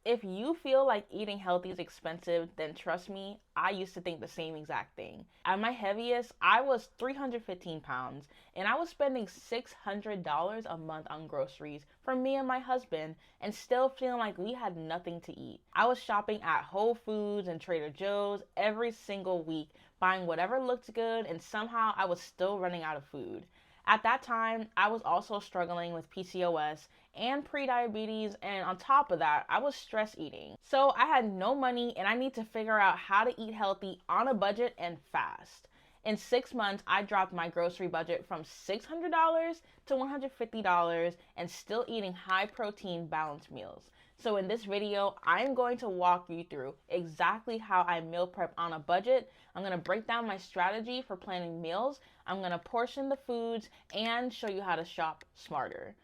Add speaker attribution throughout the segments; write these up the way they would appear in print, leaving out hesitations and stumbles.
Speaker 1: If you feel like eating healthy is expensive, then trust me, I used to think the same exact thing. At my heaviest, I was 315 pounds, and I was spending $600 a month on groceries for me and my husband, and still feeling like we had nothing to eat. I was shopping at Whole Foods and Trader Joe's every single week, buying whatever looked good, and somehow I was still running out of food. At that time, I was also struggling with PCOS and prediabetes, and on top of that, I was stress eating. So I had no money and I need to figure out how to eat healthy on a budget and fast. In 6 months, I dropped my grocery budget from $600 to $150 and still eating high protein balanced meals. So in this video, I'm going to walk you through exactly how I meal prep on a budget. I'm going to break down my strategy for planning meals. I'm going to portion the foods and show you how to shop smarter.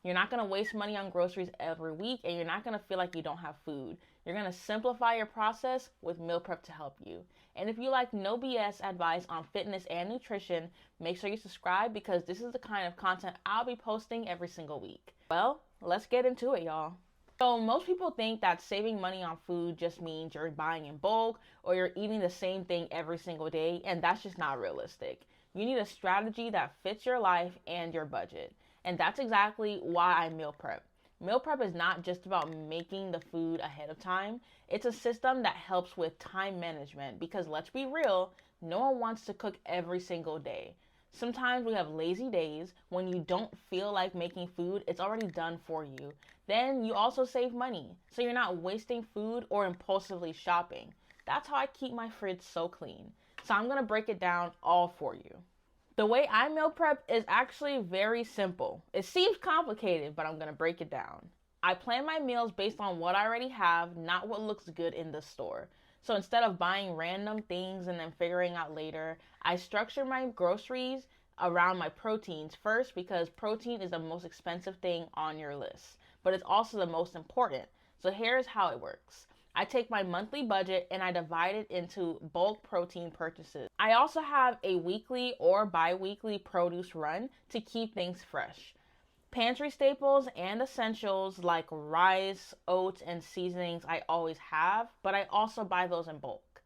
Speaker 1: You're not going to waste money on groceries every week, and you're not going to feel like you don't have food. You're going to simplify your process with meal prep to help you. And if you like no BS advice on fitness and nutrition, make sure you subscribe because this is the kind of content I'll be posting every single week. Well, let's get into it, y'all. So most people think that saving money on food just means you're buying in bulk or you're eating the same thing every single day, and that's just not realistic. You need a strategy that fits your life and your budget. And that's exactly why I meal prep. Meal prep is not just about making the food ahead of time. It's a system that helps with time management because let's be real, no one wants to cook every single day. Sometimes we have lazy days when you don't feel like making food, it's already done for you. Then you also save money, so you're not wasting food or impulsively shopping. That's how I keep my fridge so clean. So I'm gonna break it down all for you. The way I meal prep is actually very simple. It seems complicated, but I'm gonna break it down. I plan my meals based on what I already have, not what looks good in the store. So instead of buying random things and then figuring out later, I structure my groceries around my proteins first because protein is the most expensive thing on your list, but it's also the most important. So here's how it works. I take my monthly budget and I divide it into bulk protein purchases. I also have a weekly or bi-weekly produce run to keep things fresh. Pantry staples and essentials like rice, oats, and seasonings I always have, but I also buy those in bulk.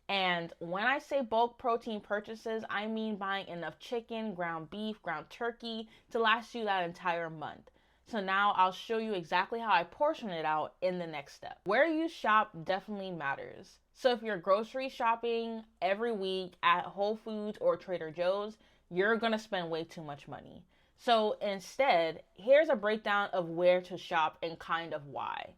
Speaker 1: And when I say bulk protein purchases, I mean buying enough chicken, ground beef, ground turkey to last you that entire month. So now I'll show you exactly how I portion it out in the next step. Where you shop definitely matters. So if you're grocery shopping every week at Whole Foods or Trader Joe's, you're gonna spend way too much money. So instead, here's a breakdown of where to shop and kind of why.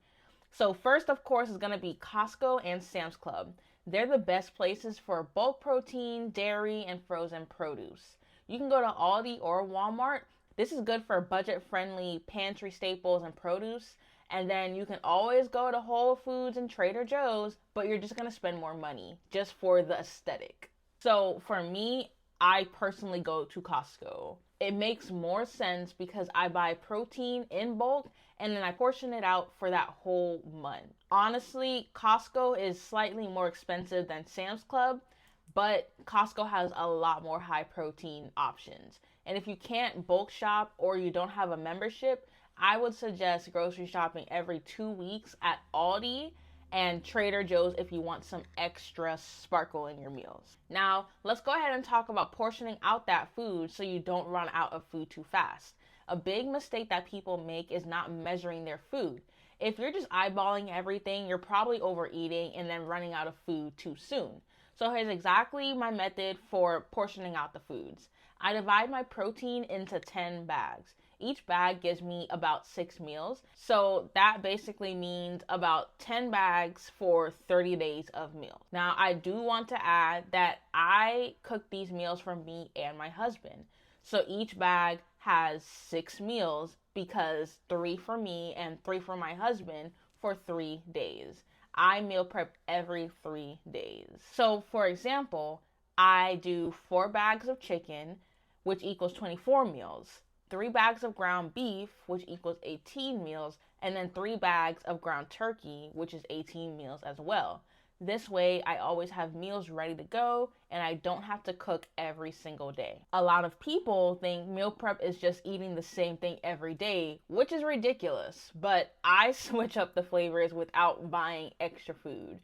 Speaker 1: So first, of course, is going to be Costco and Sam's Club. They're the best places for bulk protein, dairy, and frozen produce. You can go to Aldi or Walmart. This is good for budget-friendly pantry staples and produce. And then you can always go to Whole Foods and Trader Joe's, but you're just going to spend more money just for the aesthetic. So for me, I personally go to Costco. It makes more sense because I buy protein in bulk and then I portion it out for that whole month. Honestly, Costco is slightly more expensive than Sam's Club, but Costco has a lot more high protein options. And if you can't bulk shop or you don't have a membership, I would suggest grocery shopping every 2 weeks at Aldi and Trader Joe's if you want some extra sparkle in your meals. Now, let's go ahead and talk about portioning out that food so you don't run out of food too fast. A big mistake that people make is not measuring their food. If you're just eyeballing everything, you're probably overeating and then running out of food too soon. So here's exactly my method for portioning out the foods. I divide my protein into 10 bags. Each bag gives me about 6 meals. So that basically means about 10 bags for 30 days of meals. Now, I do want to add that I cook these meals for me and my husband. So each bag has 6 meals because 3 for me and 3 for my husband for 3 days. I meal prep every 3 days. So for example, I do 4 bags of chicken, which equals 24 meals. 3 bags of ground beef, which equals 18 meals, and then 3 bags of ground turkey, which is 18 meals as well. This way, I always have meals ready to go and I don't have to cook every single day. A lot of people think meal prep is just eating the same thing every day, which is ridiculous, but I switch up the flavors without buying extra food.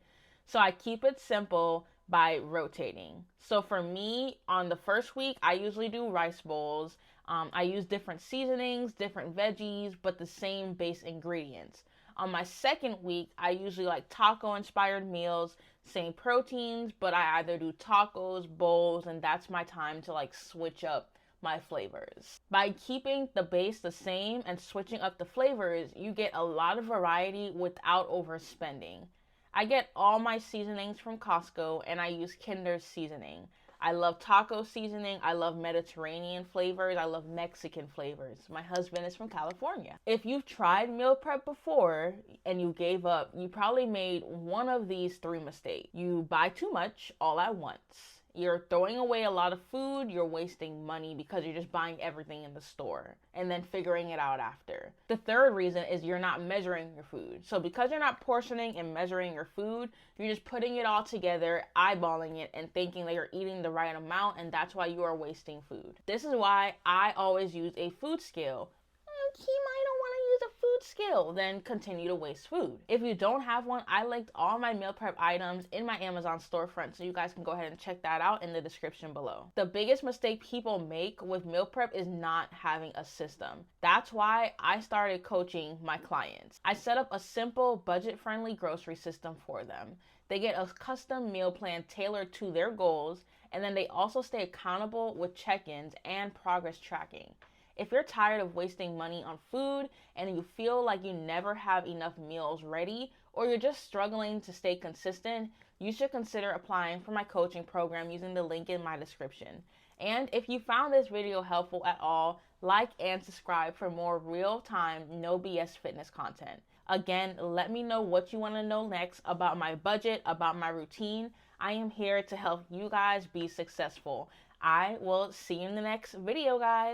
Speaker 1: So I keep it simple by rotating. So for me, on the first week, I usually do rice bowls. I use different seasonings, different veggies, but the same base ingredients. On my second week, I usually like taco inspired meals, same proteins, but I either do tacos, bowls, and that's my time to like switch up my flavors. By keeping the base the same and switching up the flavors, you get a lot of variety without overspending. I get all my seasonings from Costco and I use Kinder's seasoning. I love taco seasoning. I love Mediterranean flavors. I love Mexican flavors. My husband is from California. If you've tried meal prep before and you gave up, you probably made one of these three mistakes. You buy too much all at once. You're throwing away a lot of food, you're wasting money because you're just buying everything in the store and then figuring it out after. The third reason is you're not measuring your food. So because you're not portioning and measuring your food, you're just putting it all together, eyeballing it, and thinking that you're eating the right amount, and that's why you are wasting food. This is why I always use a food scale. Akima, I don't want to use a food scale, then continue to waste food. If you don't have one, I linked all my meal prep items in my Amazon storefront, so you guys can go ahead and check that out in the description below. The biggest mistake people make with meal prep is not having a system. That's why I started coaching my clients. I set up a simple, budget-friendly grocery system for them. They get a custom meal plan tailored to their goals, and then they also stay accountable with check-ins and progress tracking. If you're tired of wasting money on food and you feel like you never have enough meals ready, or you're just struggling to stay consistent, you should consider applying for my coaching program using the link in my description. And if you found this video helpful at all, like and subscribe for more real-time, no BS fitness content. Again, let me know what you want to know next about my budget, about my routine. I am here to help you guys be successful. I will see you in the next video, guys.